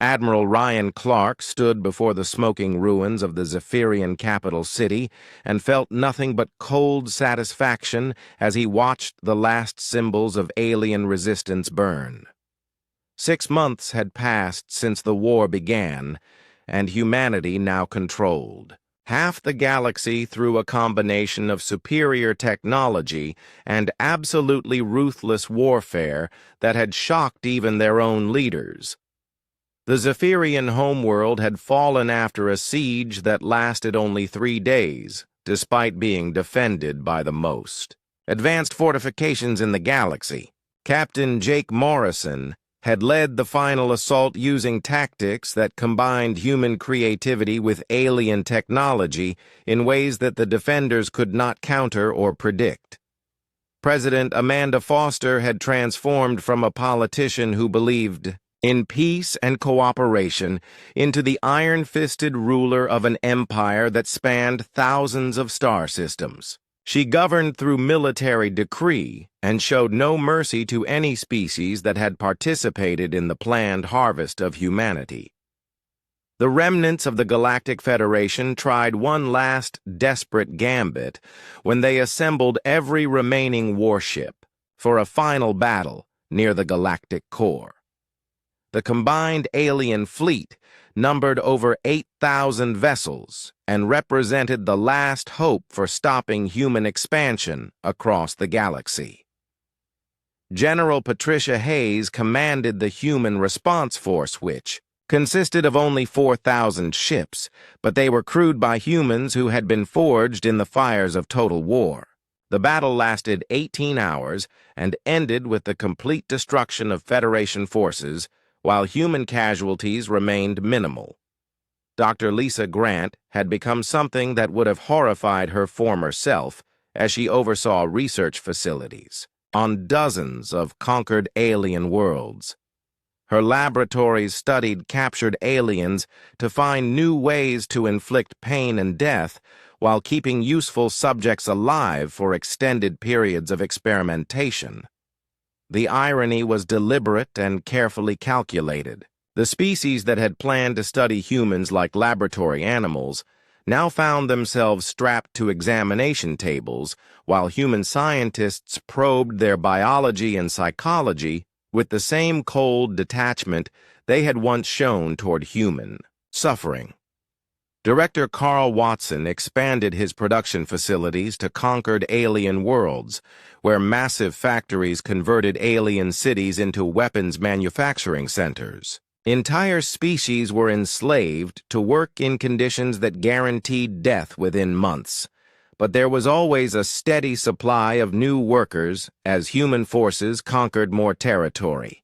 Admiral Ryan Clark stood before the smoking ruins of the Zephyrian capital city and felt nothing but cold satisfaction as he watched the last symbols of alien resistance burn. 6 months had passed since the war began, and humanity now controlled half the galaxy through a combination of superior technology and absolutely ruthless warfare that had shocked even their own leaders. The Zephyrian homeworld had fallen after a siege that lasted only 3 days, despite being defended by the most advanced fortifications in the galaxy. Captain Jake Morrison had led the final assault using tactics that combined human creativity with alien technology in ways that the defenders could not counter or predict. President Amanda Foster had transformed from a politician who believed in peace and cooperation into the iron-fisted ruler of an empire that spanned thousands of star systems. She governed through military decree and showed no mercy to any species that had participated in the planned harvest of humanity. The remnants of the Galactic Federation tried one last desperate gambit when they assembled every remaining warship for a final battle near the galactic core. The combined alien fleet numbered over 8,000 vessels and represented the last hope for stopping human expansion across the galaxy. General Patricia Hayes commanded the Human Response Force, which consisted of only 4,000 ships, but they were crewed by humans who had been forged in the fires of total war. The battle lasted 18 hours and ended with the complete destruction of Federation forces, while human casualties remained minimal. Dr. Lisa Grant had become something that would have horrified her former self as she oversaw research facilities on dozens of conquered alien worlds. Her laboratories studied captured aliens to find new ways to inflict pain and death while keeping useful subjects alive for extended periods of experimentation. The irony was deliberate and carefully calculated. The species that had planned to study humans like laboratory animals now found themselves strapped to examination tables while human scientists probed their biology and psychology with the same cold detachment they had once shown toward human suffering. Director Carl Watson expanded his production facilities to conquered alien worlds, where massive factories converted alien cities into weapons manufacturing centers. Entire species were enslaved to work in conditions that guaranteed death within months, but there was always a steady supply of new workers as human forces conquered more territory.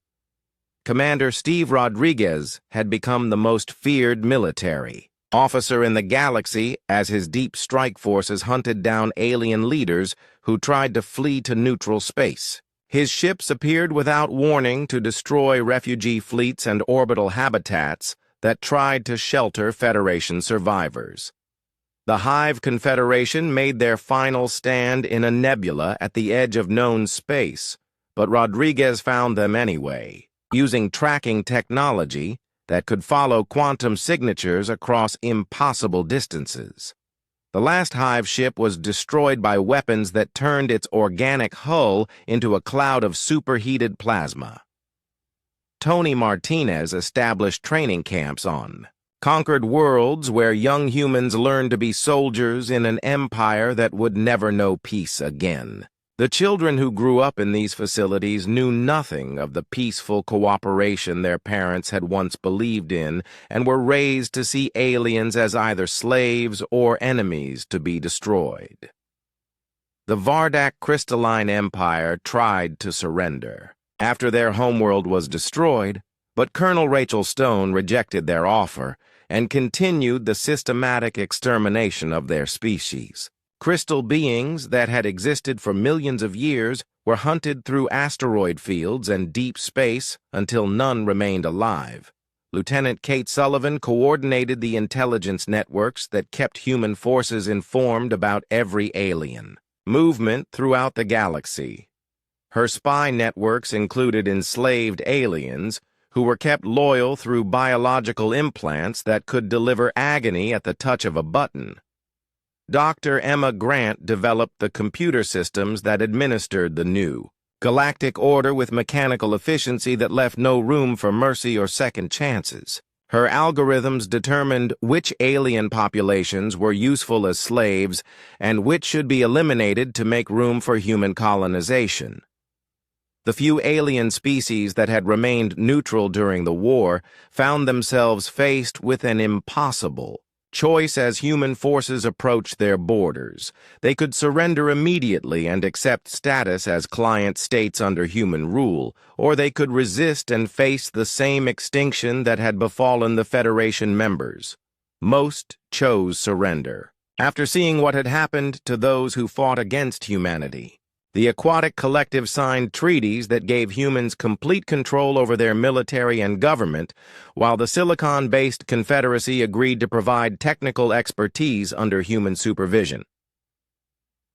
Commander Steve Rodriguez had become the most feared military officer in the galaxy as his deep strike forces hunted down alien leaders who tried to flee to neutral space. His ships appeared without warning to destroy refugee fleets and orbital habitats that tried to shelter Federation survivors. The Hive Confederation made their final stand in a nebula at the edge of known space, but Rodriguez found them anyway, using tracking technology that could follow quantum signatures across impossible distances. The last Hive ship was destroyed by weapons that turned its organic hull into a cloud of superheated plasma. Tony Martinez established training camps on conquered worlds where young humans learned to be soldiers in an empire that would never know peace again. The children who grew up in these facilities knew nothing of the peaceful cooperation their parents had once believed in and were raised to see aliens as either slaves or enemies to be destroyed. The Vardak Crystalline Empire tried to surrender after their homeworld was destroyed, but Colonel Rachel Stone rejected their offer and continued the systematic extermination of their species. Crystal beings that had existed for millions of years were hunted through asteroid fields and deep space until none remained alive. Lieutenant Kate Sullivan coordinated the intelligence networks that kept human forces informed about every alien movement throughout the galaxy. Her spy networks included enslaved aliens who were kept loyal through biological implants that could deliver agony at the touch of a button. Dr. Emma Grant developed the computer systems that administered the new galactic order with mechanical efficiency that left no room for mercy or second chances. Her algorithms determined which alien populations were useful as slaves and which should be eliminated to make room for human colonization. The few alien species that had remained neutral during the war found themselves faced with an impossible choice as human forces approached their borders. They could surrender immediately and accept status as client states under human rule, or they could resist and face the same extinction that had befallen the Federation members. Most chose surrender, after seeing what had happened to those who fought against humanity. The aquatic collective signed treaties that gave humans complete control over their military and government, while the Silicon-based Confederacy agreed to provide technical expertise under human supervision.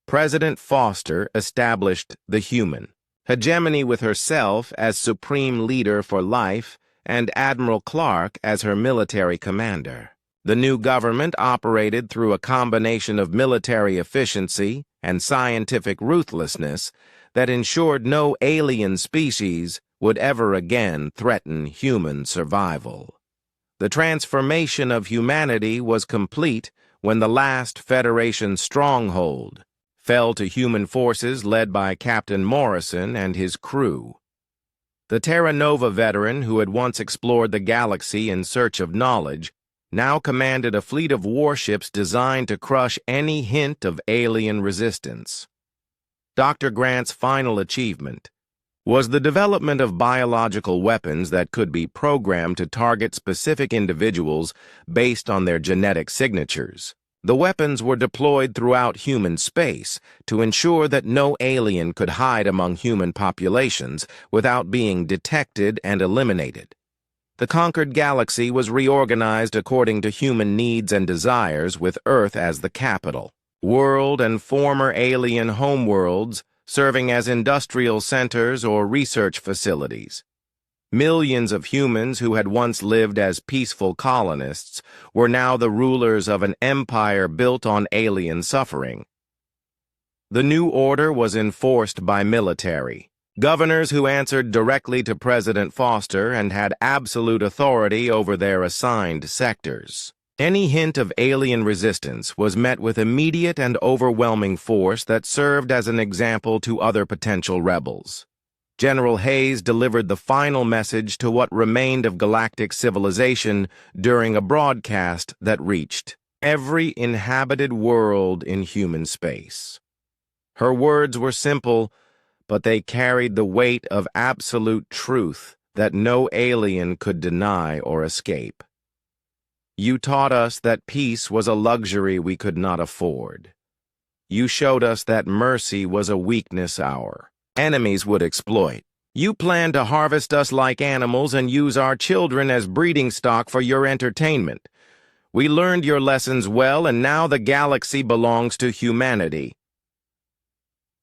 President Foster established the human hegemony with herself as supreme leader for life and Admiral Clark as her military commander. The new government operated through a combination of military efficiency and scientific ruthlessness that ensured no alien species would ever again threaten human survival. The transformation of humanity was complete when the last Federation stronghold fell to human forces led by Captain Morrison and his crew. The Terra Nova veteran who had once explored the galaxy in search of knowledge now commanded a fleet of warships designed to crush any hint of alien resistance. Dr. Grant's final achievement was the development of biological weapons that could be programmed to target specific individuals based on their genetic signatures. The weapons were deployed throughout human space to ensure that no alien could hide among human populations without being detected and eliminated. The conquered galaxy was reorganized according to human needs and desires, with Earth as the capital. World and former alien homeworlds serving as industrial centers or research facilities. Millions of humans who had once lived as peaceful colonists were now the rulers of an empire built on alien suffering. The new order was enforced by military governors who answered directly to President Foster and had absolute authority over their assigned sectors. Any hint of alien resistance was met with immediate and overwhelming force that served as an example to other potential rebels. General Hayes delivered the final message to what remained of galactic civilization during a broadcast that reached every inhabited world in human space. Her words were simple, but they carried the weight of absolute truth that no alien could deny or escape. You taught us that peace was a luxury we could not afford. You showed us that mercy was a weakness our enemies would exploit. You planned to harvest us like animals and use our children as breeding stock for your entertainment. We learned your lessons well, and now the galaxy belongs to humanity.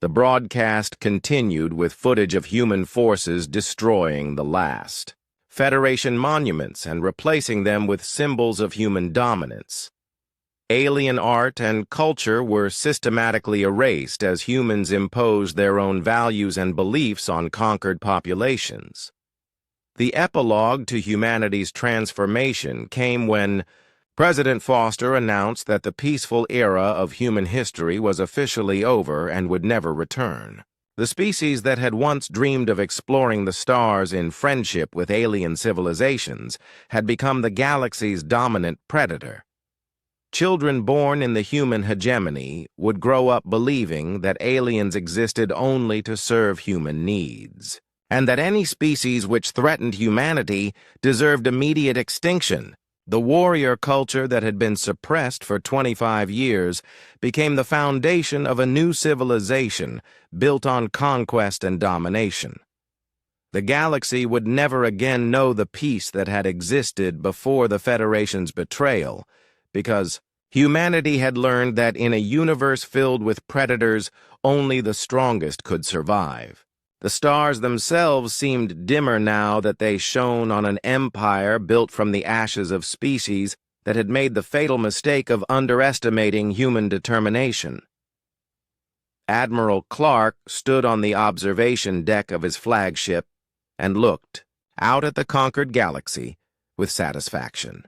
The broadcast continued with footage of human forces destroying the last Federation monuments and replacing them with symbols of human dominance. Alien art and culture were systematically erased as humans imposed their own values and beliefs on conquered populations. The epilogue to humanity's transformation came when President Foster announced that the peaceful era of human history was officially over and would never return. The species that had once dreamed of exploring the stars in friendship with alien civilizations had become the galaxy's dominant predator. Children born in the human hegemony would grow up believing that aliens existed only to serve human needs, and that any species which threatened humanity deserved immediate extinction. The warrior culture that had been suppressed for 25 years became the foundation of a new civilization built on conquest and domination. The galaxy would never again know the peace that had existed before the Federation's betrayal, because humanity had learned that in a universe filled with predators, only the strongest could survive. The stars themselves seemed dimmer now that they shone on an empire built from the ashes of species that had made the fatal mistake of underestimating human determination. Admiral Clark stood on the observation deck of his flagship and looked out at the conquered galaxy with satisfaction.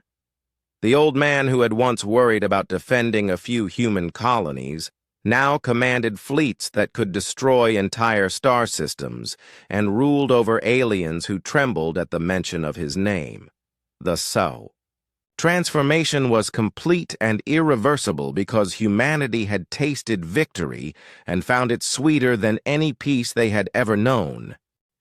The old man who had once worried about defending a few human colonies now commanded fleets that could destroy entire star systems and ruled over aliens who trembled at the mention of his name. The So. Transformation was complete and irreversible because humanity had tasted victory and found it sweeter than any peace they had ever known.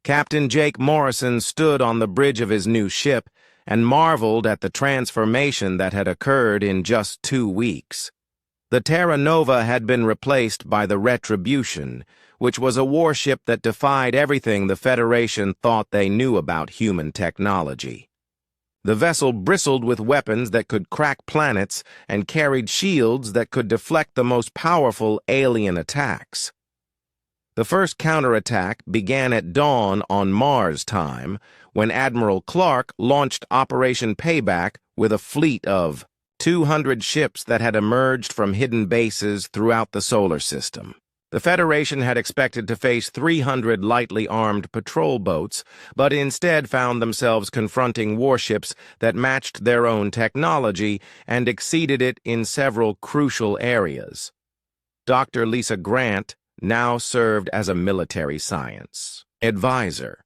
Captain Jake Morrison stood on the bridge of his new ship and marveled at the transformation that had occurred in just 2 weeks. The Terra Nova had been replaced by the Retribution, which was a warship that defied everything the Federation thought they knew about human technology. The vessel bristled with weapons that could crack planets and carried shields that could deflect the most powerful alien attacks. The first counterattack began at dawn on Mars time, when Admiral Clark launched Operation Payback with a fleet of 200 ships that had emerged from hidden bases throughout the solar system. The Federation had expected to face 300 lightly armed patrol boats, but instead found themselves confronting warships that matched their own technology and exceeded it in several crucial areas. Dr. Lisa Grant now served as a military science advisor,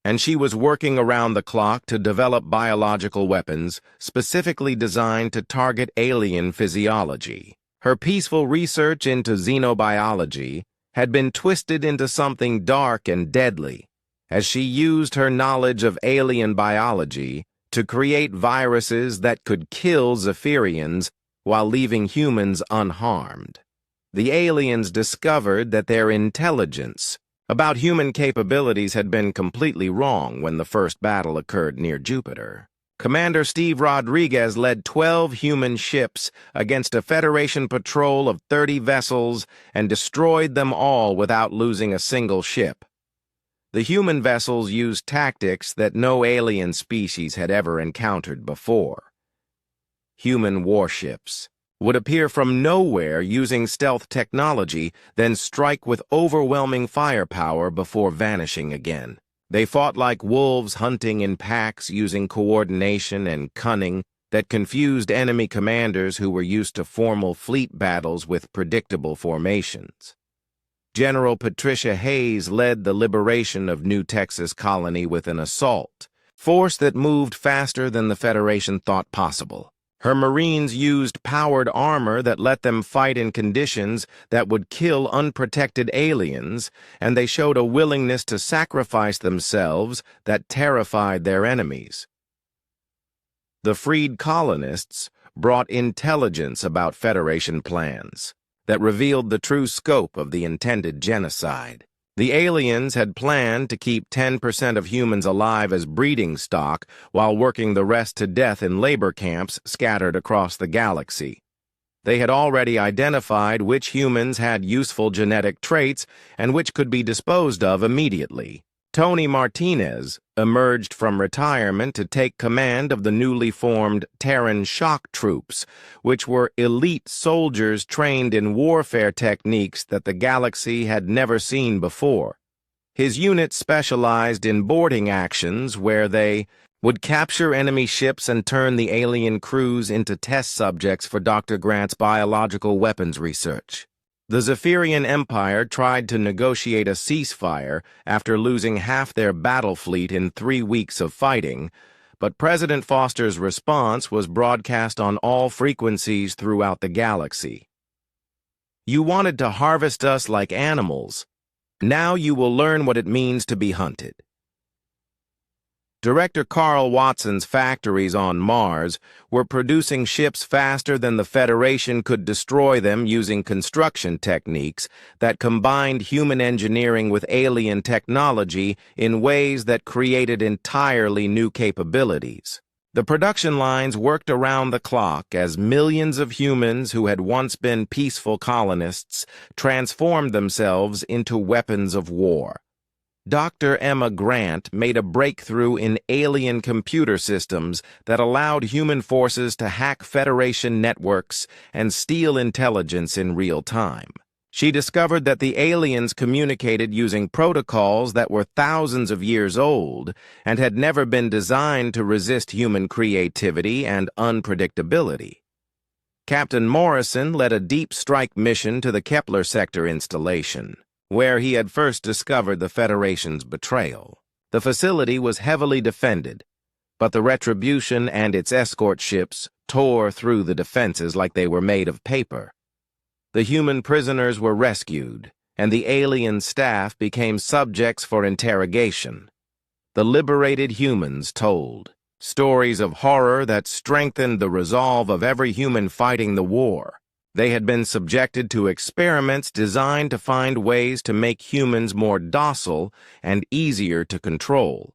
and she was working around the clock to develop biological weapons specifically designed to target alien physiology. Her peaceful research into xenobiology had been twisted into something dark and deadly, as she used her knowledge of alien biology to create viruses that could kill Zephyrians while leaving humans unharmed. The aliens discovered that their intelligence about human capabilities had been completely wrong when the first battle occurred near Jupiter. Commander Steve Rodriguez led 12 human ships against a Federation patrol of 30 vessels and destroyed them all without losing a single ship. The human vessels used tactics that no alien species had ever encountered before. Human warships would appear from nowhere using stealth technology, then strike with overwhelming firepower before vanishing again. They fought like wolves hunting in packs using coordination and cunning that confused enemy commanders who were used to formal fleet battles with predictable formations. General Patricia Hayes led the liberation of New Texas Colony with an assault force that moved faster than the Federation thought possible. Her Marines used powered armor that let them fight in conditions that would kill unprotected aliens, and they showed a willingness to sacrifice themselves that terrified their enemies. The freed colonists brought intelligence about Federation plans that revealed the true scope of the intended genocide. The aliens had planned to keep 10% of humans alive as breeding stock while working the rest to death in labor camps scattered across the galaxy. They had already identified which humans had useful genetic traits and which could be disposed of immediately. Tony Martinez emerged from retirement to take command of the newly formed Terran Shock Troops, which were elite soldiers trained in warfare techniques that the galaxy had never seen before. His unit specialized in boarding actions where they would capture enemy ships and turn the alien crews into test subjects for Dr. Grant's biological weapons research. The Zephyrian Empire tried to negotiate a ceasefire after losing half their battle fleet in 3 weeks of fighting, but President Foster's response was broadcast on all frequencies throughout the galaxy. You wanted to harvest us like animals. Now you will learn what it means to be hunted. Director Carl Watson's factories on Mars were producing ships faster than the Federation could destroy them using construction techniques that combined human engineering with alien technology in ways that created entirely new capabilities. The production lines worked around the clock as millions of humans who had once been peaceful colonists transformed themselves into weapons of war. Dr. Emma Grant made a breakthrough in alien computer systems that allowed human forces to hack Federation networks and steal intelligence in real time. She discovered that the aliens communicated using protocols that were thousands of years old and had never been designed to resist human creativity and unpredictability. Captain Morrison led a deep strike mission to the Kepler sector installation, where he had first discovered the Federation's betrayal. The facility was heavily defended, but the Retribution and its escort ships tore through the defenses like they were made of paper. The human prisoners were rescued, and the alien staff became subjects for interrogation. The liberated humans told stories of horror that strengthened the resolve of every human fighting the war. They had been subjected to experiments designed to find ways to make humans more docile and easier to control.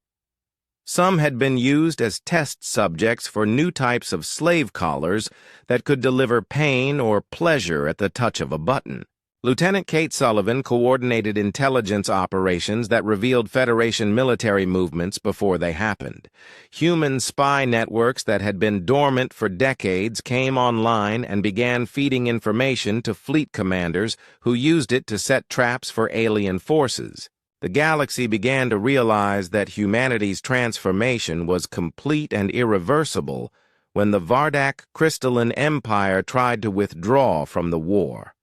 Some had been used as test subjects for new types of slave collars that could deliver pain or pleasure at the touch of a button. Lieutenant Kate Sullivan coordinated intelligence operations that revealed Federation military movements before they happened. Human spy networks that had been dormant for decades came online and began feeding information to fleet commanders who used it to set traps for alien forces. The galaxy began to realize that humanity's transformation was complete and irreversible when the Vardak Crystalline Empire tried to withdraw from the war.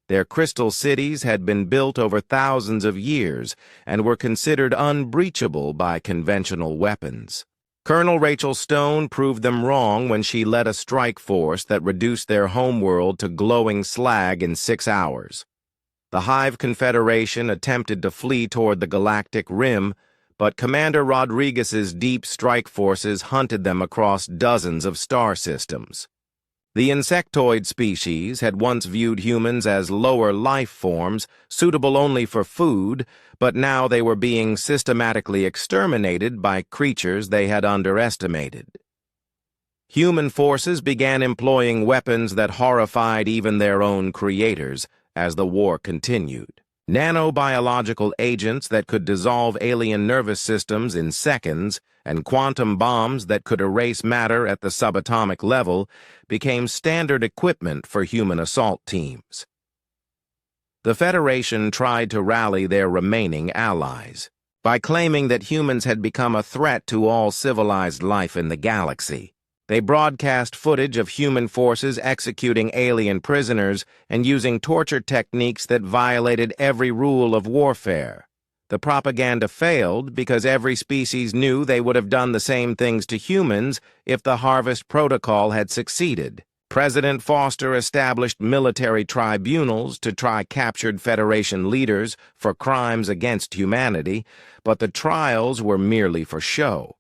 Their crystal cities had been built over thousands of years and were considered unbreachable by conventional weapons. Colonel Rachel Stone proved them wrong when she led a strike force that reduced their homeworld to glowing slag in 6 hours. The Hive Confederation attempted to flee toward the Galactic Rim, but Commander Rodriguez's deep strike forces hunted them across dozens of star systems. The insectoid species had once viewed humans as lower life forms, suitable only for food, but now they were being systematically exterminated by creatures they had underestimated. Human forces began employing weapons that horrified even their own creators as the war continued. Nanobiological agents that could dissolve alien nervous systems in seconds and quantum bombs that could erase matter at the subatomic level became standard equipment for human assault teams. The Federation tried to rally their remaining allies by claiming that humans had become a threat to all civilized life in the galaxy. They broadcast footage of human forces executing alien prisoners and using torture techniques that violated every rule of warfare. The propaganda failed because every species knew they would have done the same things to humans if the Harvest Protocol had succeeded. President Foster established military tribunals to try captured Federation leaders for crimes against humanity, but the trials were merely for show.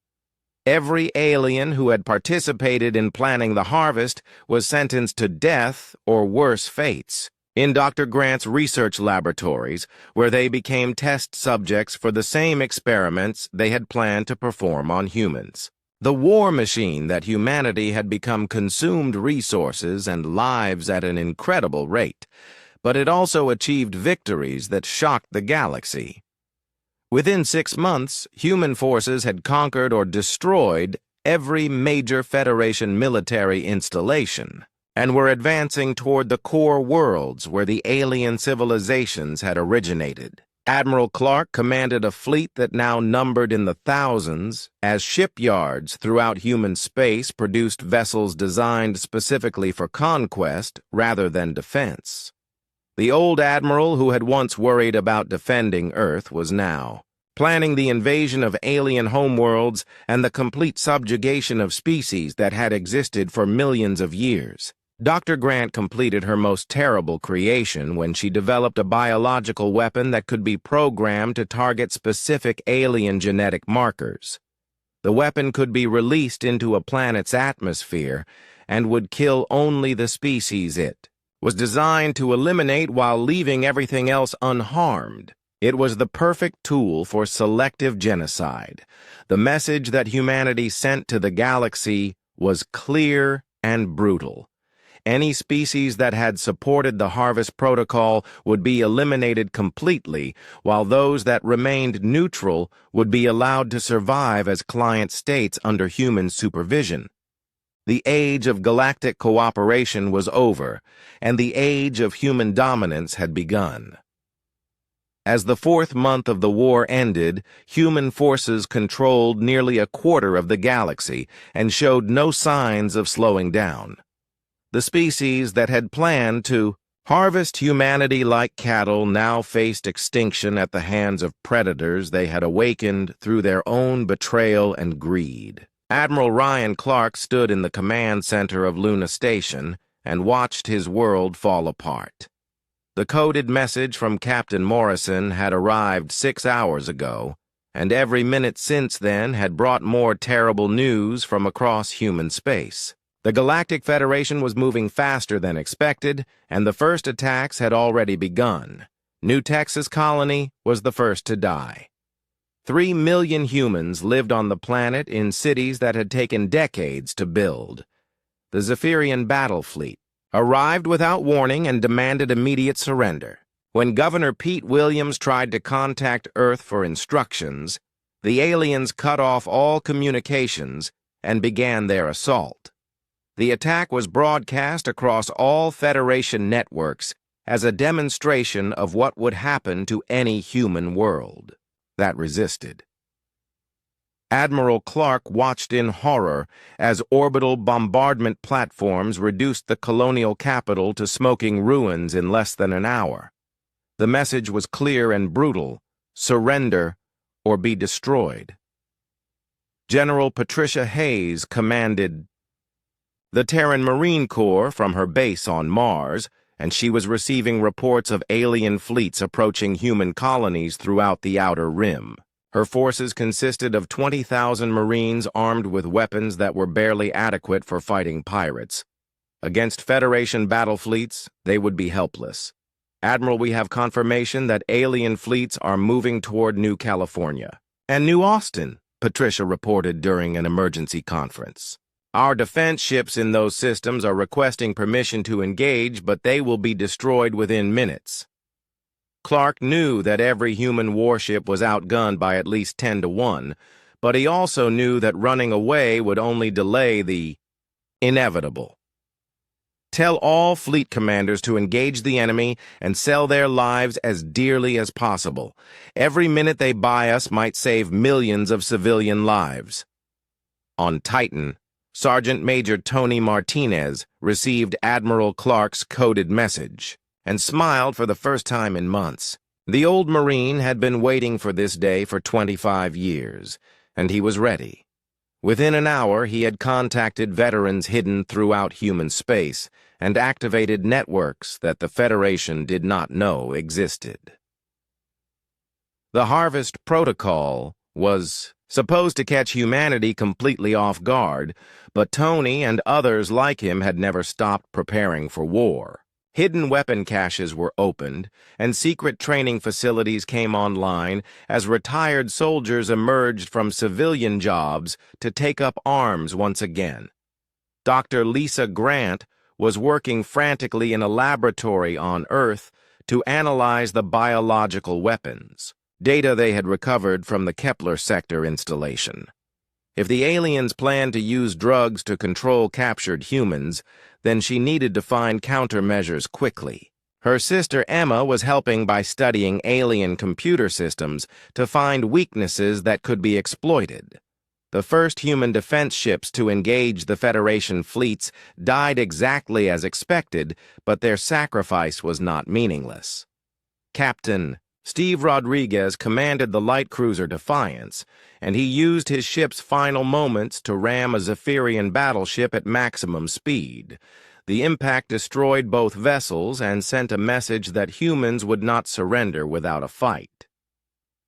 Every alien who had participated in planning the harvest was sentenced to death or worse fates in Dr. Grant's research laboratories, where they became test subjects for the same experiments they had planned to perform on humans. The war machine that humanity had become consumed resources and lives at an incredible rate, but it also achieved victories that shocked the galaxy. Within 6 months, human forces had conquered or destroyed every major Federation military installation and were advancing toward the core worlds where the alien civilizations had originated. Admiral Clark commanded a fleet that now numbered in the thousands, as shipyards throughout human space produced vessels designed specifically for conquest rather than defense. The old admiral who had once worried about defending Earth was now planning the invasion of alien homeworlds and the complete subjugation of species that had existed for millions of years. Dr. Grant completed her most terrible creation when she developed a biological weapon that could be programmed to target specific alien genetic markers. The weapon could be released into a planet's atmosphere and would kill only the species it was designed to eliminate while leaving everything else unharmed. It was the perfect tool for selective genocide. The message that humanity sent to the galaxy was clear and brutal. Any species that had supported the harvest protocol would be eliminated completely, while those that remained neutral would be allowed to survive as client states under human supervision. The age of galactic cooperation was over, and the age of human dominance had begun. As the fourth month of the war ended, human forces controlled nearly a quarter of the galaxy and showed no signs of slowing down. The species that had planned to harvest humanity like cattle now faced extinction at the hands of predators they had awakened through their own betrayal and greed. Admiral Ryan Clark stood in the command center of Luna Station and watched his world fall apart. The coded message from Captain Morrison had arrived 6 hours ago, and every minute since then had brought more terrible news from across human space. The Galactic Federation was moving faster than expected, and the first attacks had already begun. New Texas Colony was the first to die. 3 million humans lived on the planet in cities that had taken decades to build. The Zephyrian battle fleet arrived without warning and demanded immediate surrender. When Governor Pete Williams tried to contact Earth for instructions, the aliens cut off all communications and began their assault. The attack was broadcast across all Federation networks as a demonstration of what would happen to any human world that resisted. Admiral Clark watched in horror as orbital bombardment platforms reduced the colonial capital to smoking ruins in less than an hour. The message was clear and brutal: surrender or be destroyed. General Patricia Hayes commanded the Terran Marine Corps from her base on Mars, and she was receiving reports of alien fleets approaching human colonies throughout the Outer Rim. Her forces consisted of 20,000 Marines armed with weapons that were barely adequate for fighting pirates. Against Federation battle fleets, they would be helpless. Admiral, we have confirmation that alien fleets are moving toward New California and New Austin, Patricia reported during an emergency conference. Our defense ships in those systems are requesting permission to engage, but they will be destroyed within minutes. Clark knew that every human warship was outgunned by at least 10 to 1, but he also knew that running away would only delay the inevitable. Tell all fleet commanders to engage the enemy and sell their lives as dearly as possible. Every minute they buy us might save millions of civilian lives. On Titan, Sergeant Major Tony Martinez received Admiral Clark's coded message and smiled for the first time in months. The old Marine had been waiting for this day for 25 years, and he was ready. Within an hour, he had contacted veterans hidden throughout human space and activated networks that the Federation did not know existed. The Harvest Protocol was supposed to catch humanity completely off guard, but Tony and others like him had never stopped preparing for war. Hidden weapon caches were opened, and secret training facilities came online as retired soldiers emerged from civilian jobs to take up arms once again. Dr. Lisa Grant was working frantically in a laboratory on Earth to analyze the biological weapons, data they had recovered from the Kepler sector installation. If the aliens planned to use drugs to control captured humans, then she needed to find countermeasures quickly. Her sister Emma was helping by studying alien computer systems to find weaknesses that could be exploited. The first human defense ships to engage the Federation fleets died exactly as expected, but their sacrifice was not meaningless. Captain Steve Rodriguez commanded the light cruiser Defiance, and he used his ship's final moments to ram a Zephyrian battleship at maximum speed. The impact destroyed both vessels and sent a message that humans would not surrender without a fight.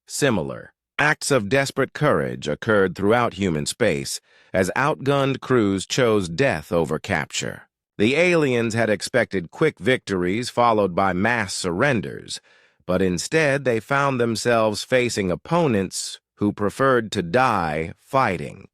Similar acts of desperate courage occurred throughout human space as outgunned crews chose death over capture. The aliens had expected quick victories followed by mass surrenders, but instead they found themselves facing opponents who preferred to die fighting.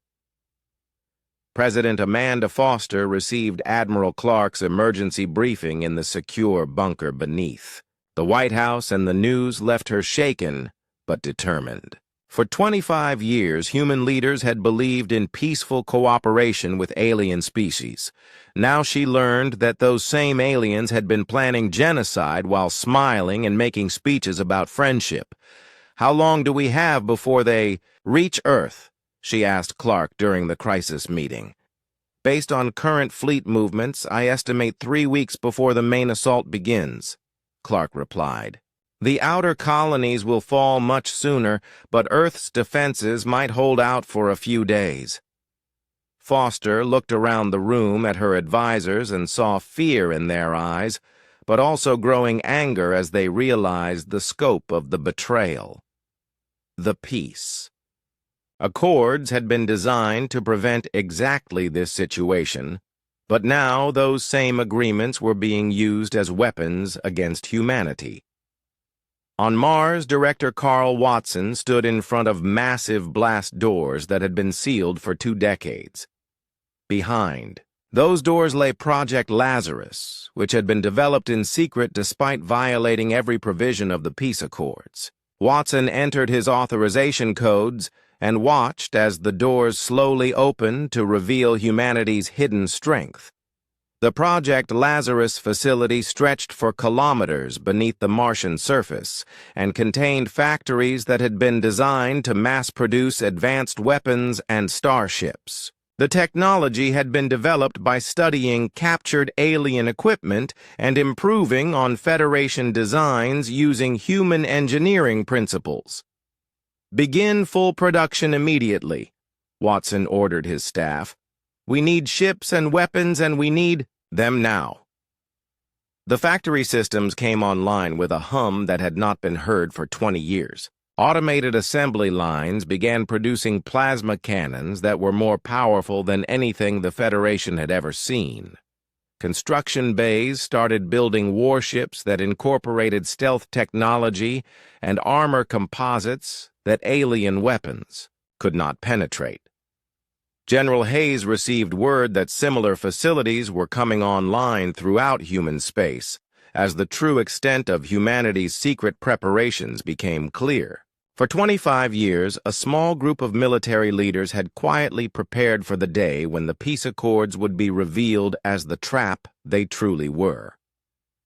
President Amanda Foster received Admiral Clark's emergency briefing in the secure bunker beneath. The White House and the news left her shaken, but determined. For 25 years, human leaders had believed in peaceful cooperation with alien species. Now she learned that those same aliens had been planning genocide while smiling and making speeches about friendship. "How long do we have before they reach Earth?" she asked Clark during the crisis meeting. "Based on current fleet movements, I estimate 3 weeks before the main assault begins," Clark replied. "The outer colonies will fall much sooner, but Earth's defenses might hold out for a few days." Foster looked around the room at her advisors and saw fear in their eyes, but also growing anger as they realized the scope of the betrayal. The peace. Accords had been designed to prevent exactly this situation, but now those same agreements were being used as weapons against humanity. On Mars, Director Carl Watson stood in front of massive blast doors that had been sealed for 2 decades. Behind those doors lay Project Lazarus, which had been developed in secret despite violating every provision of the peace accords. Watson entered his authorization codes and watched as the doors slowly opened to reveal humanity's hidden strength. The Project Lazarus facility stretched for kilometers beneath the Martian surface and contained factories that had been designed to mass-produce advanced weapons and starships. The technology had been developed by studying captured alien equipment and improving on Federation designs using human engineering principles. "Begin full production immediately," Watson ordered his staff. "We need ships and weapons, and we need them now." The factory systems came online with a hum that had not been heard for 20 years. Automated assembly lines began producing plasma cannons that were more powerful than anything the Federation had ever seen. Construction bays started building warships that incorporated stealth technology and armor composites that alien weapons could not penetrate. General Hayes received word that similar facilities were coming online throughout human space, as the true extent of humanity's secret preparations became clear. For 25 years, a small group of military leaders had quietly prepared for the day when the peace accords would be revealed as the trap they truly were.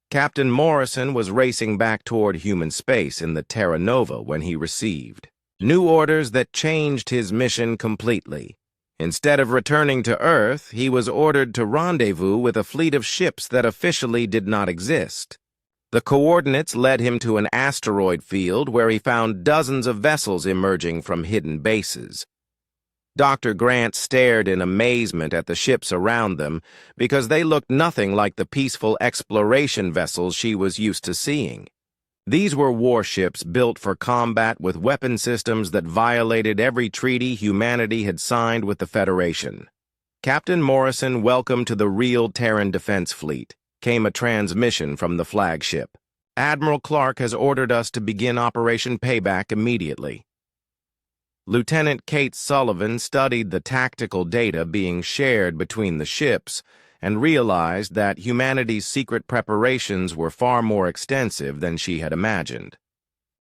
Captain Morrison was racing back toward human space in the Terra Nova when he received new orders that changed his mission completely. Instead of returning to Earth, he was ordered to rendezvous with a fleet of ships that officially did not exist. The coordinates led him to an asteroid field where he found dozens of vessels emerging from hidden bases. Dr. Grant stared in amazement at the ships around them because they looked nothing like the peaceful exploration vessels she was used to seeing. These were warships built for combat with weapon systems that violated every treaty humanity had signed with the Federation. "Captain Morrison, welcome to the real Terran Defense Fleet," came a transmission from the flagship. "Admiral Clark has ordered us to begin Operation Payback immediately." Lieutenant Kate Sullivan studied the tactical data being shared between the ships and realized that humanity's secret preparations were far more extensive than she had imagined.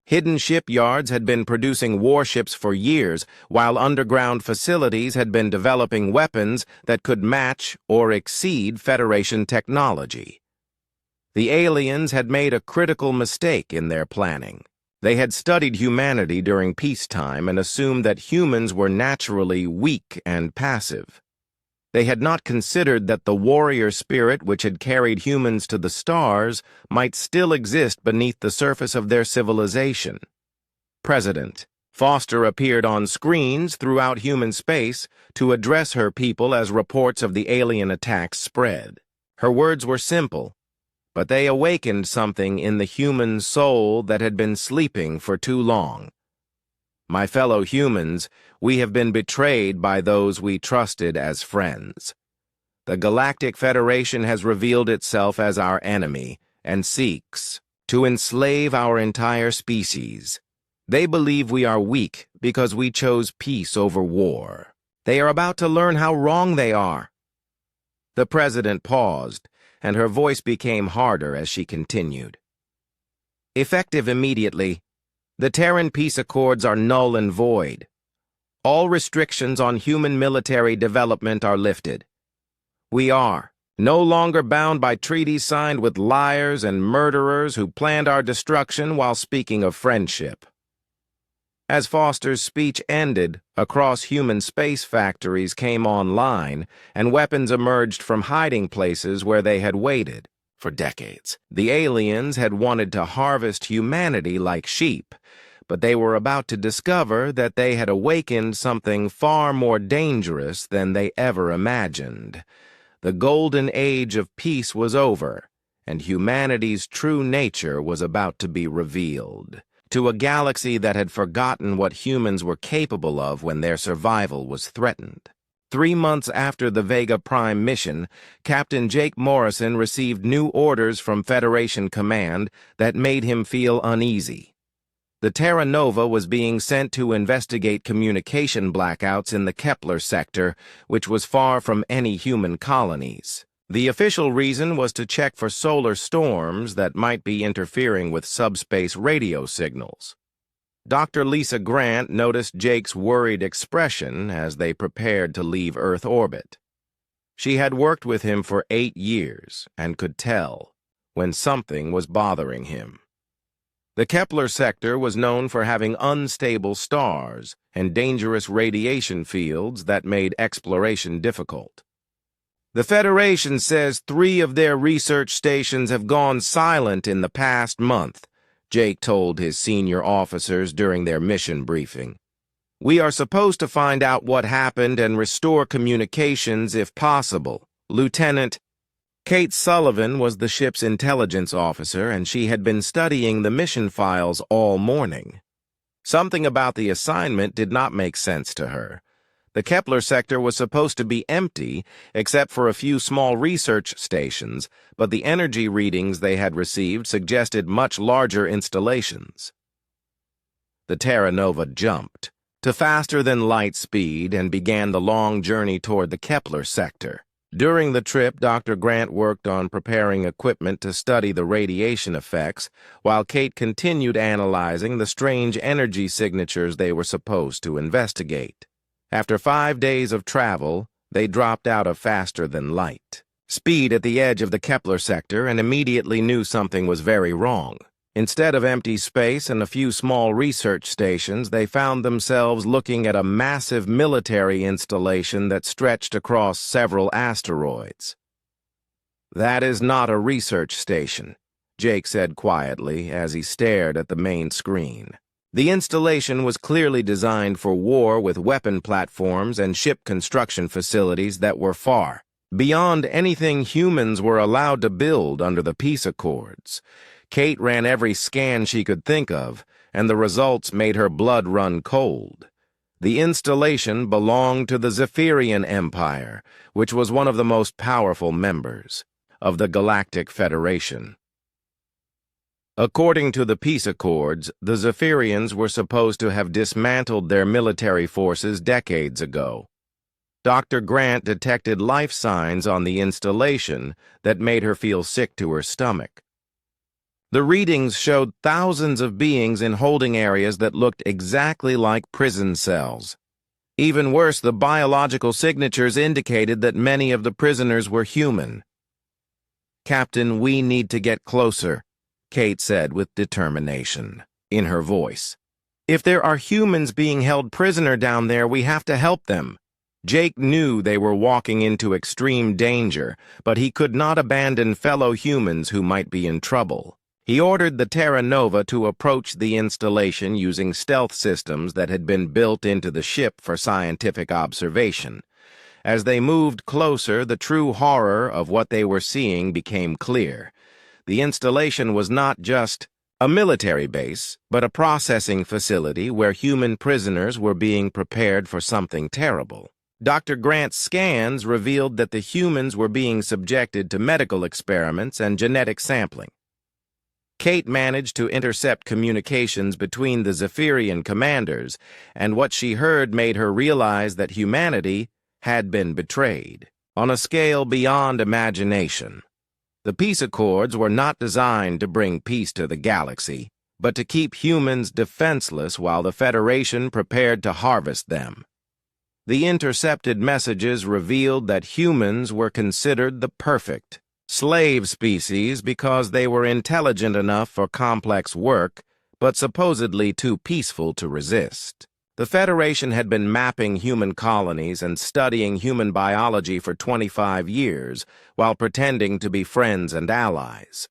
Hidden shipyards had been producing warships for years, while underground facilities had been developing weapons that could match or exceed Federation technology. The aliens had made a critical mistake in their planning. They had studied humanity during peacetime and assumed that humans were naturally weak and passive. They had not considered that the warrior spirit which had carried humans to the stars might still exist beneath the surface of their civilization. President Foster appeared on screens throughout human space to address her people as reports of the alien attacks spread. Her words were simple, but they awakened something in the human soul that had been sleeping for too long. "My fellow humans, we have been betrayed by those we trusted as friends. The Galactic Federation has revealed itself as our enemy and seeks to enslave our entire species. They believe we are weak because we chose peace over war. They are about to learn how wrong they are." The president paused, and her voice became harder as she continued. "Effective immediately, the Terran peace accords are null and void. All restrictions on human military development are lifted. We are no longer bound by treaties signed with liars and murderers who planned our destruction while speaking of friendship." As Foster's speech ended, across human space factories came online, and weapons emerged from hiding places where they had waited for decades. The aliens had wanted to harvest humanity like sheep, but they were about to discover that they had awakened something far more dangerous than they ever imagined. The golden age of peace was over, and humanity's true nature was about to be revealed to a galaxy that had forgotten what humans were capable of when their survival was threatened. 3 months after the Vega Prime mission, Captain Jake Morrison received new orders from Federation Command that made him feel uneasy. The Terra Nova was being sent to investigate communication blackouts in the Kepler sector, which was far from any human colonies. The official reason was to check for solar storms that might be interfering with subspace radio signals. Dr. Lisa Grant noticed Jake's worried expression as they prepared to leave Earth orbit. She had worked with him for 8 years and could tell when something was bothering him. The Kepler sector was known for having unstable stars and dangerous radiation fields that made exploration difficult. "The Federation says 3 of their research stations have gone silent in the past month," Jake told his senior officers during their mission briefing. "We are supposed to find out what happened and restore communications if possible." Lieutenant Kate Sullivan was the ship's intelligence officer, and she had been studying the mission files all morning. Something about the assignment did not make sense to her. The Kepler sector was supposed to be empty, except for a few small research stations, but the energy readings they had received suggested much larger installations. The Terra Nova jumped to faster-than-light speed and began the long journey toward the Kepler sector. During the trip, Dr. Grant worked on preparing equipment to study the radiation effects, while Kate continued analyzing the strange energy signatures they were supposed to investigate. After 5 days of travel, they dropped out of faster-than-light speed at the edge of the Kepler sector and immediately knew something was very wrong. Instead of empty space and a few small research stations, they found themselves looking at a massive military installation that stretched across several asteroids. "That is not a research station," Jake said quietly as he stared at the main screen. The installation was clearly designed for war, with weapon platforms and ship construction facilities that were far beyond anything humans were allowed to build under the peace accords. Kate ran every scan she could think of, and the results made her blood run cold. The installation belonged to the Zephyrian Empire, which was one of the most powerful members of the Galactic Federation. According to the peace accords, the Zephyrians were supposed to have dismantled their military forces decades ago. Dr. Grant detected life signs on the installation that made her feel sick to her stomach. The readings showed thousands of beings in holding areas that looked exactly like prison cells. Even worse, the biological signatures indicated that many of the prisoners were human. "Captain, we need to get closer," Kate said with determination in her voice. "If there are humans being held prisoner down there, we have to help them." Jake knew they were walking into extreme danger, but he could not abandon fellow humans who might be in trouble. He ordered the Terra Nova to approach the installation using stealth systems that had been built into the ship for scientific observation. As they moved closer, the true horror of what they were seeing became clear. The installation was not just a military base, but a processing facility where human prisoners were being prepared for something terrible. Dr. Grant's scans revealed that the humans were being subjected to medical experiments and genetic sampling. Kate managed to intercept communications between the Zephyrian commanders, and what she heard made her realize that humanity had been betrayed on a scale beyond imagination. The peace accords were not designed to bring peace to the galaxy, but to keep humans defenseless while the Federation prepared to harvest them. The intercepted messages revealed that humans were considered the perfect slave species because they were intelligent enough for complex work, but supposedly too peaceful to resist. The Federation had been mapping human colonies and studying human biology for 25 years while pretending to be friends and allies.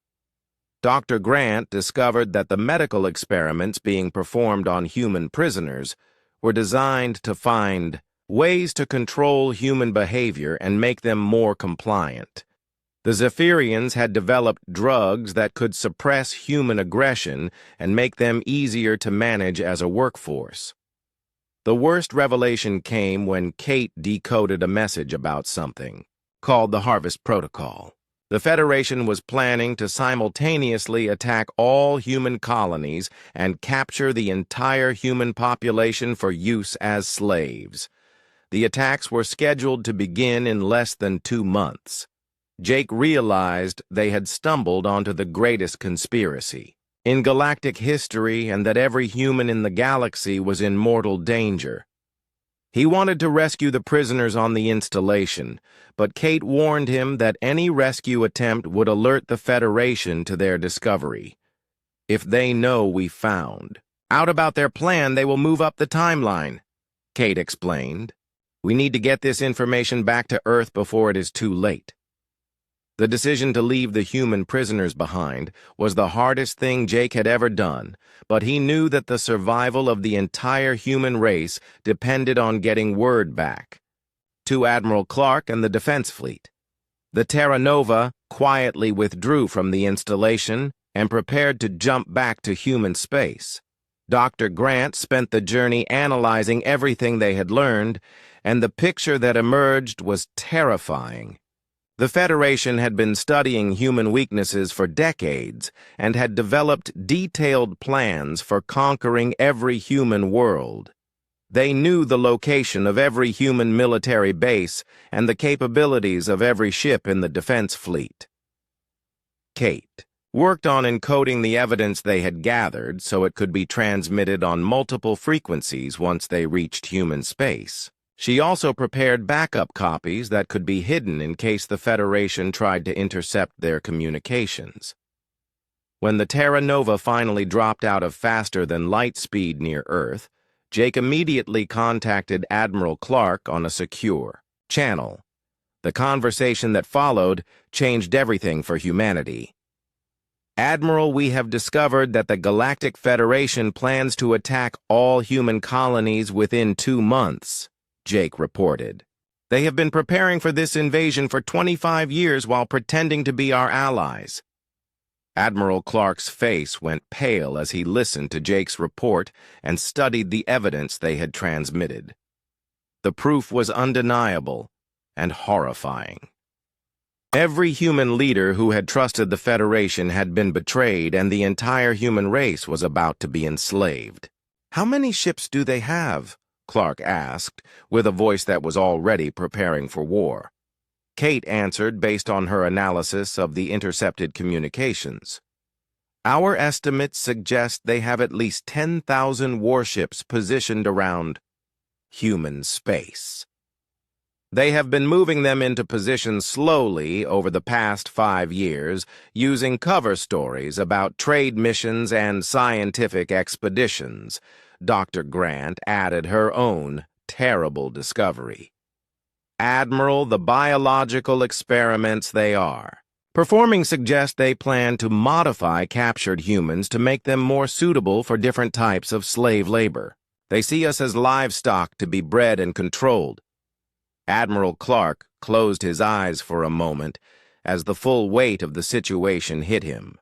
Dr. Grant discovered that the medical experiments being performed on human prisoners were designed to find ways to control human behavior and make them more compliant. The Zephyrians had developed drugs that could suppress human aggression and make them easier to manage as a workforce. The worst revelation came when Kate decoded a message about something, called the Harvest Protocol. The Federation was planning to simultaneously attack all human colonies and capture the entire human population for use as slaves. The attacks were scheduled to begin in less than 2 months. Jake realized they had stumbled onto the greatest conspiracy in galactic history and that every human in the galaxy was in mortal danger. He wanted to rescue the prisoners on the installation, but Kate warned him that any rescue attempt would alert the Federation to their discovery. If they know we found out about their plan, they will move up the timeline, Kate explained. We need to get this information back to Earth before it is too late. The decision to leave the human prisoners behind was the hardest thing Jake had ever done, but he knew that the survival of the entire human race depended on getting word back to Admiral Clark and the Defense Fleet. The Terra Nova quietly withdrew from the installation and prepared to jump back to human space. Dr. Grant spent the journey analyzing everything they had learned, and the picture that emerged was terrifying. The Federation had been studying human weaknesses for decades and had developed detailed plans for conquering every human world. They knew the location of every human military base and the capabilities of every ship in the defense fleet. Kate worked on encoding the evidence they had gathered so it could be transmitted on multiple frequencies once they reached human space. She also prepared backup copies that could be hidden in case the Federation tried to intercept their communications. When the Terra Nova finally dropped out of faster-than-light speed near Earth, Jake immediately contacted Admiral Clark on a secure channel. The conversation that followed changed everything for humanity. Admiral, we have discovered that the Galactic Federation plans to attack all human colonies within 2 months. Jake reported. They have been preparing for this invasion for 25 years while pretending to be our allies. Admiral Clark's face went pale as he listened to Jake's report and studied the evidence they had transmitted. The proof was undeniable and horrifying. Every human leader who had trusted the Federation had been betrayed, and the entire human race was about to be enslaved. How many ships do they have? Clark asked, with a voice that was already preparing for war. Kate answered based on her analysis of the intercepted communications. Our estimates suggest they have at least 10,000 warships positioned around human space. They have been moving them into position slowly over the past 5 years, using cover stories about trade missions and scientific expeditions. Dr. Grant added her own terrible discovery. Admiral, the biological experiments they are. Performing suggests they plan to modify captured humans to make them more suitable for different types of slave labor. They see us as livestock to be bred and controlled. Admiral Clark closed his eyes for a moment as the full weight of the situation hit him.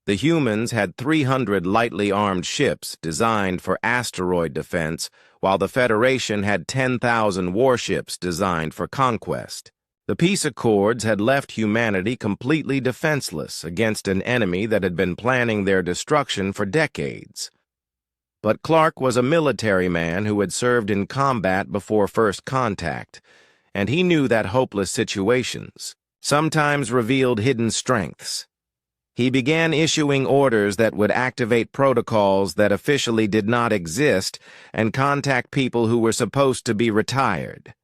The humans had 300 lightly armed ships designed for asteroid defense, while the Federation had 10,000 warships designed for conquest. The peace accords had left humanity completely defenseless against an enemy that had been planning their destruction for decades. But Clark was a military man who had served in combat before first contact, and he knew that hopeless situations sometimes revealed hidden strengths. He began issuing orders that would activate protocols that officially did not exist and contact people who were supposed to be retired.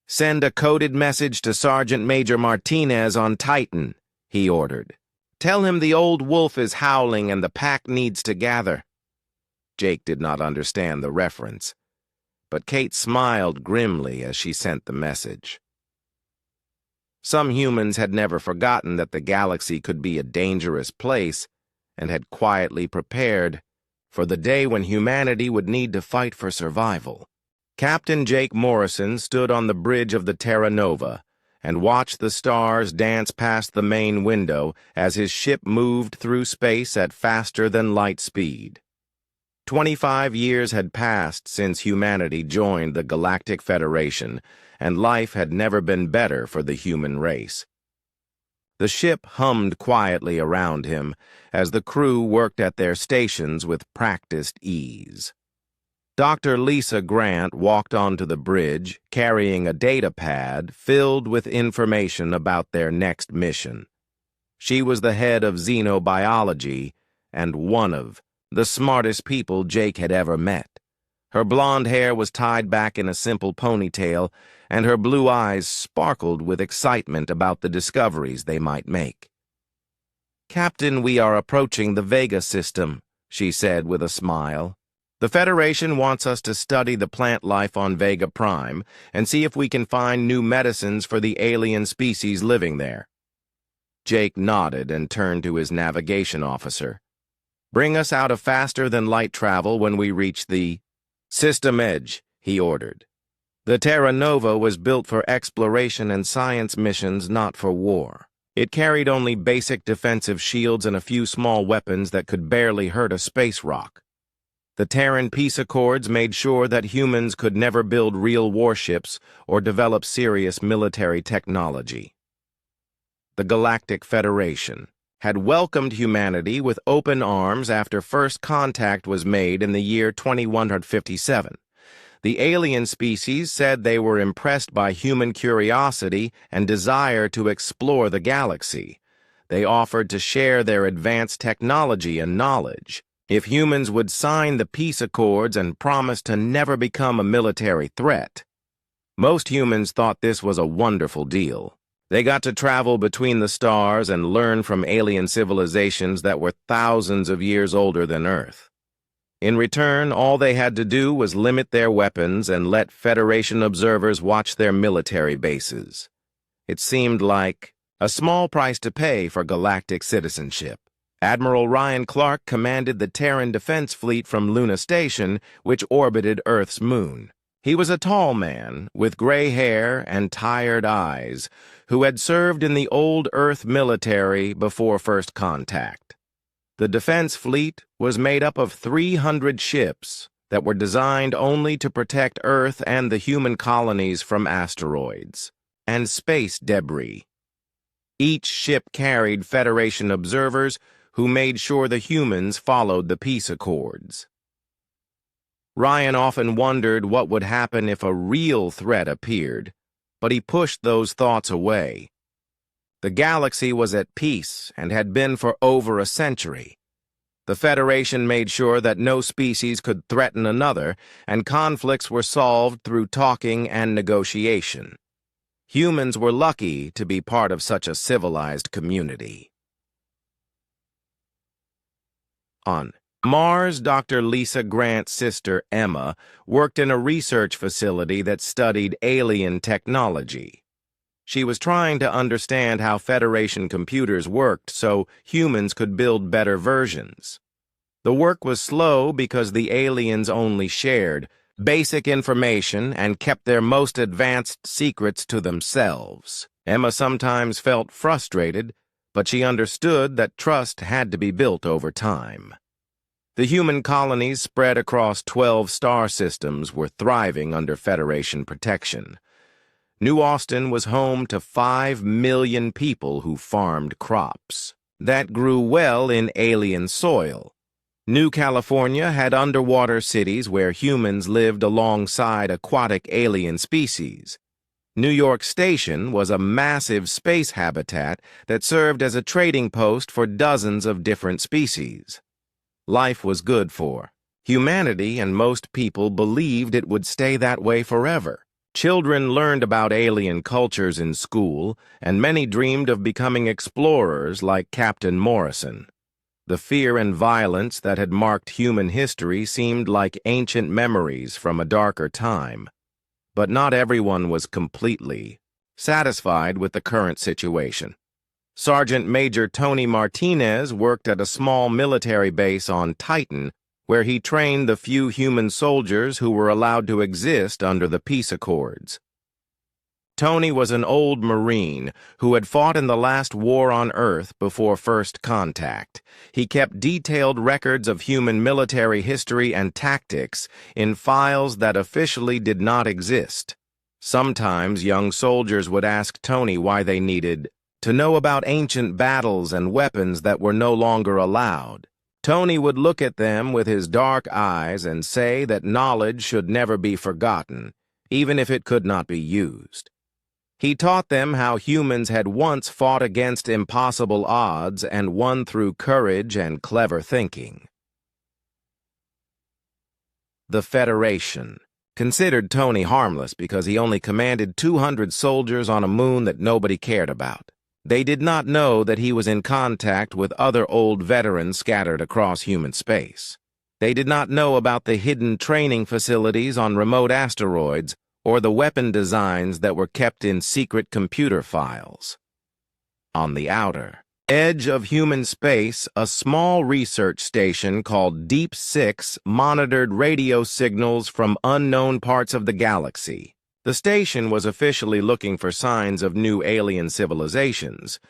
"Send a coded message to Sergeant Major Martinez on Titan," he ordered. "Tell him the old wolf is howling and the pack needs to gather." Jake did not understand the reference, but Kate smiled grimly as she sent the message. Some humans had never forgotten that the galaxy could be a dangerous place and had quietly prepared for the day when humanity would need to fight for survival. Captain Jake Morrison stood on the bridge of the Terra Nova and watched the stars dance past the main window as his ship moved through space at faster-than-light speed. 25 years had passed since humanity joined the Galactic Federation, and life had never been better for the human race. The ship hummed quietly around him as the crew worked at their stations with practiced ease. Dr. Lisa Grant walked onto the bridge, carrying a data pad filled with information about their next mission. She was the head of xenobiology and one of the smartest people Jake had ever met. Her blonde hair was tied back in a simple ponytail, and her blue eyes sparkled with excitement about the discoveries they might make. "Captain, we are approaching the Vega system," she said with a smile. "The Federation wants us to study the plant life on Vega Prime and see if we can find new medicines for the alien species living there." Jake nodded and turned to his navigation officer. "Bring us out of faster-than-light travel when we reach the system edge," he ordered. The Terra Nova was built for exploration and science missions, not for war. It carried only basic defensive shields and a few small weapons that could barely hurt a space rock. The Terran peace accords made sure that humans could never build real warships or develop serious military technology. The Galactic Federation had welcomed humanity with open arms after first contact was made in the year 2157. The alien species said they were impressed by human curiosity and desire to explore the galaxy. They offered to share their advanced technology and knowledge if humans would sign the peace accords and promise to never become a military threat. Most humans thought this was a wonderful deal. They got to travel between the stars and learn from alien civilizations that were thousands of years older than Earth. In return, all they had to do was limit their weapons and let Federation observers watch their military bases. It seemed like a small price to pay for galactic citizenship. Admiral Ryan Clark commanded the Terran Defense Fleet from Luna Station, which orbited Earth's moon. He was a tall man with gray hair and tired eyes who had served in the old Earth military before first contact. The defense fleet was made up of 300 ships that were designed only to protect Earth and the human colonies from asteroids and space debris. Each ship carried Federation observers who made sure the humans followed the peace accords. Ryan often wondered what would happen if a real threat appeared, but he pushed those thoughts away. The galaxy was at peace and had been for over a century. The Federation made sure that no species could threaten another, and conflicts were solved through talking and negotiation. Humans were lucky to be part of such a civilized community. On Mars, Dr. Lisa Grant's sister, Emma, worked in a research facility that studied alien technology. She was trying to understand how Federation computers worked so humans could build better versions. The work was slow because the aliens only shared basic information and kept their most advanced secrets to themselves. Emma sometimes felt frustrated, but she understood that trust had to be built over time. The human colonies spread across 12 star systems were thriving under Federation protection. New Austin was home to 5 million people who farmed crops that grew well in alien soil. New California had underwater cities where humans lived alongside aquatic alien species. New York Station was a massive space habitat that served as a trading post for dozens of different species. Life was good for humanity, and most people believed it would stay that way forever. Children learned about alien cultures in school, and many dreamed of becoming explorers like Captain Morrison. The fear and violence that had marked human history seemed like ancient memories from a darker time. But not everyone was completely satisfied with the current situation. Sergeant Major Tony Martinez worked at a small military base on Titan, where he trained the few human soldiers who were allowed to exist under the peace accords. Tony was an old Marine who had fought in the last war on Earth before first contact. He kept detailed records of human military history and tactics in files that officially did not exist. Sometimes young soldiers would ask Tony why they needed to know about ancient battles and weapons that were no longer allowed. Tony would look at them with his dark eyes and say that knowledge should never be forgotten, even if it could not be used. He taught them how humans had once fought against impossible odds and won through courage and clever thinking. The Federation considered Tony harmless because he only commanded 200 soldiers on a moon that nobody cared about. They did not know that he was in contact with other old veterans scattered across human space. They did not know about the hidden training facilities on remote asteroids or the weapon designs that were kept in secret computer files. On the outer edge of human space, a small research station called Deep Six monitored radio signals from unknown parts of the galaxy. The station was officially looking for signs of new alien civilizations,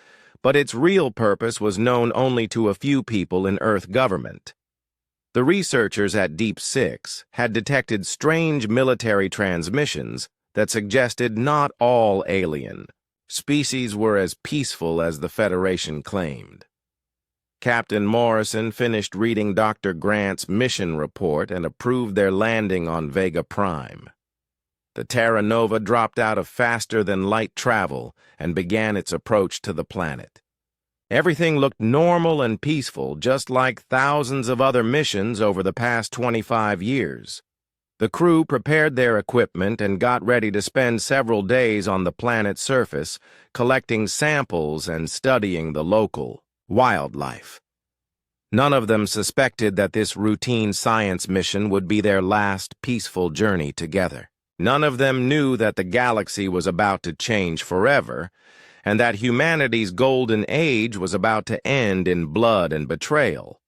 but its real purpose was known only to a few people in Earth government. The researchers at Deep Six had detected strange military transmissions that suggested not all alien species were as peaceful as the Federation claimed. Captain Morrison finished reading Dr. Grant's mission report and approved their landing on Vega Prime. The Terra Nova dropped out of faster-than-light travel and began its approach to the planet. Everything looked normal and peaceful, just like thousands of other missions over the past 25 years. The crew prepared their equipment and got ready to spend several days on the planet's surface, collecting samples and studying the local wildlife. None of them suspected that this routine science mission would be their last peaceful journey together. None of them knew that the galaxy was about to change forever, and that humanity's golden age was about to end in blood and betrayal.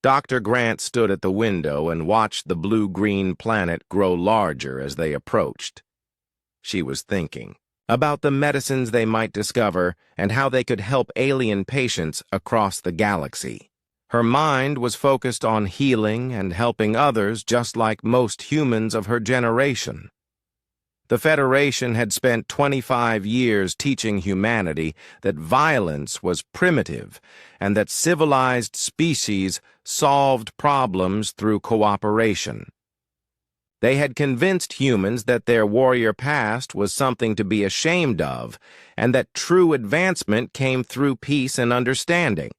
Dr. Grant stood at the window and watched the blue-green planet grow larger as they approached. She was thinking about the medicines they might discover and how they could help alien patients across the galaxy. Her mind was focused on healing and helping others just like most humans of her generation. The Federation had spent 25 years teaching humanity that violence was primitive and that civilized species solved problems through cooperation. They had convinced humans that their warrior past was something to be ashamed of and that true advancement came through peace and understanding.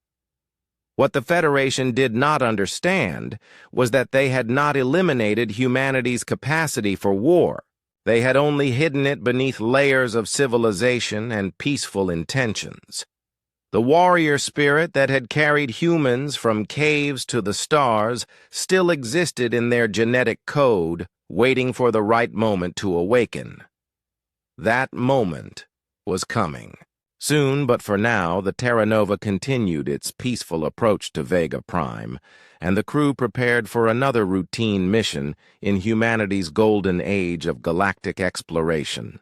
What the Federation did not understand was that they had not eliminated humanity's capacity for war. They had only hidden it beneath layers of civilization and peaceful intentions. The warrior spirit that had carried humans from caves to the stars still existed in their genetic code, waiting for the right moment to awaken. That moment was coming. Soon, but for now, the Terra Nova continued its peaceful approach to Vega Prime, and the crew prepared for another routine mission in humanity's golden age of galactic exploration.